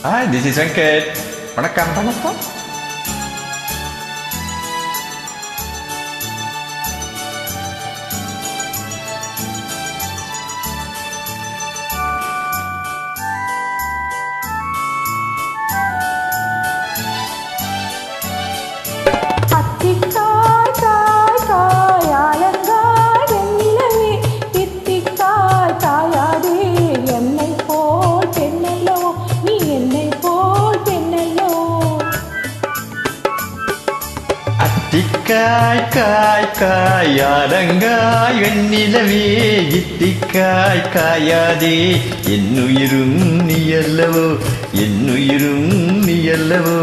Hi, this is Venkat. வணக்கம் வணக்கம். அத்திக்காய் காய் காய் அடங்காய் வெண்ணிலவே இத்திக்காய் காயாதே என்னுயிரும் நீயல்லவோ என்னுயிரும் நீயல்லவோ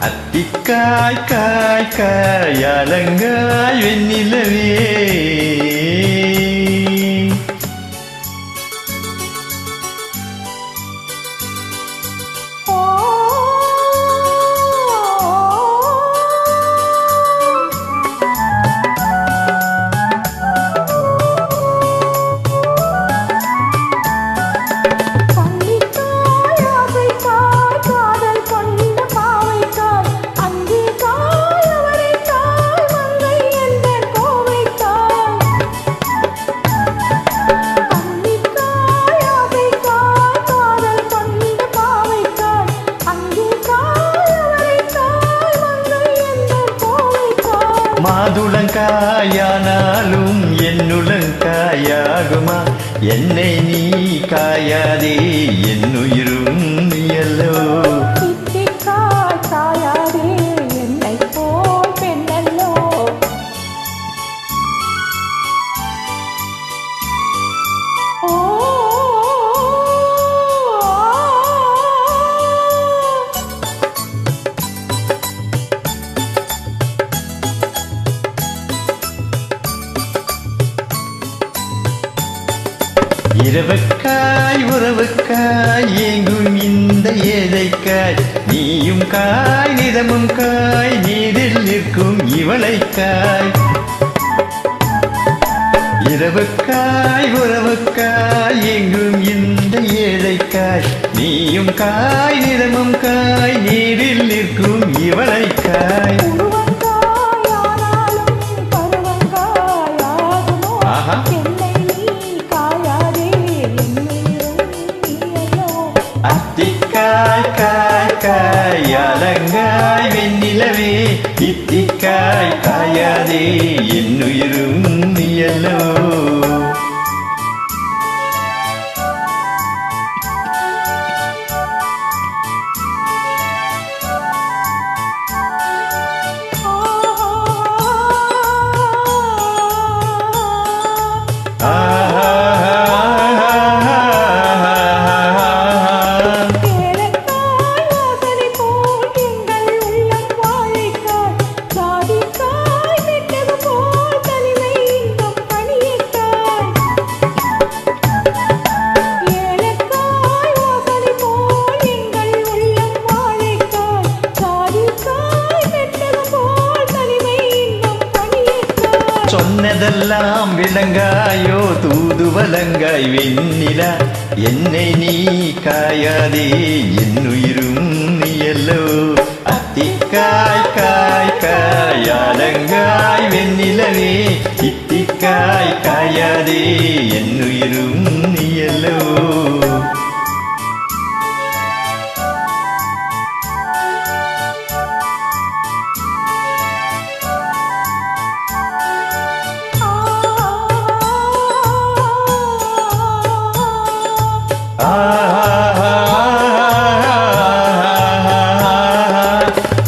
அத்திக்காய் காய் காய் அடங்காய் வெண்ணிலவே மாதுளங்காயானாலும் என்னுளங்காயாகுமா என்னை நீ காயாதே என்னுயிரும் நீயல்லோ காயாதே என்னை போல் பெண்ணல்லோ இரவுக்காய் உறவுக்காய் ஏங்கும் இந்த ஏழைக்காய் நீயும் காய் நிதமும் காய் நீரில் நிற்கும் இவளைக்காய் இரவுக்காய் உறவுக்காய் ஏங்கும் இந்த ஏழைக்காய் நீயும் காய் நிதமும் காய் நீரில் நிற்கும் இவளைக்காய் ஆஹா அத்திக்காய் காய் காய் அலங்காய் வெண்ணிலவே இத்திக்காய் காயாதே என்னுயிரும் நீயல்லோ சொன்னதெல்லாம் விளங்காயோ தூதுவலங்காய் வெண்ணிலா என்னை நீ காயாதே என்னுயிரும் நீயல்லோ அத்திக்காய் காய் காய் அலங்காய் வெண்ணிலவே இத்திக்காய் காயாதே என்னுயிரும் நீயல்லோ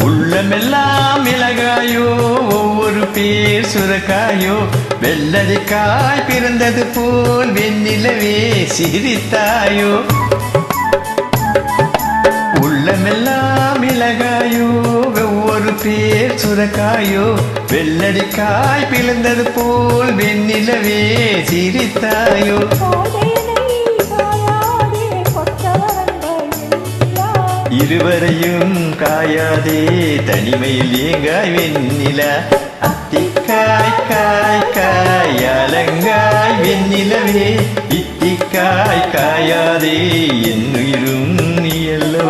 உள்ளமெல்லாம் மிளகாயோ ஒவ்வொரு பேர் சுரக்காயோ வெள்ளரிக்காய் பிறந்தது போல் வெண்ணிலவே சிரித்தாயோ உள்ளமெல்லாம் மிளகாயோ ஒவ்வொரு பேர் சுரக்காயோ வெள்ளரிக்காய் பிறந்தது போல் வெண்ணிலவே சிரித்தாயோ இருவரையும் காயாதே தனிமையில் ஏங்காய் வெண்ணிலா அத்திக்காய் காய் காய் அலங்காய் வெண்ணிலவே இத்திக்காய் காயாதே என்னுயிரும் நீயல்லோ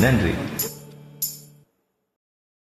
நன்றி.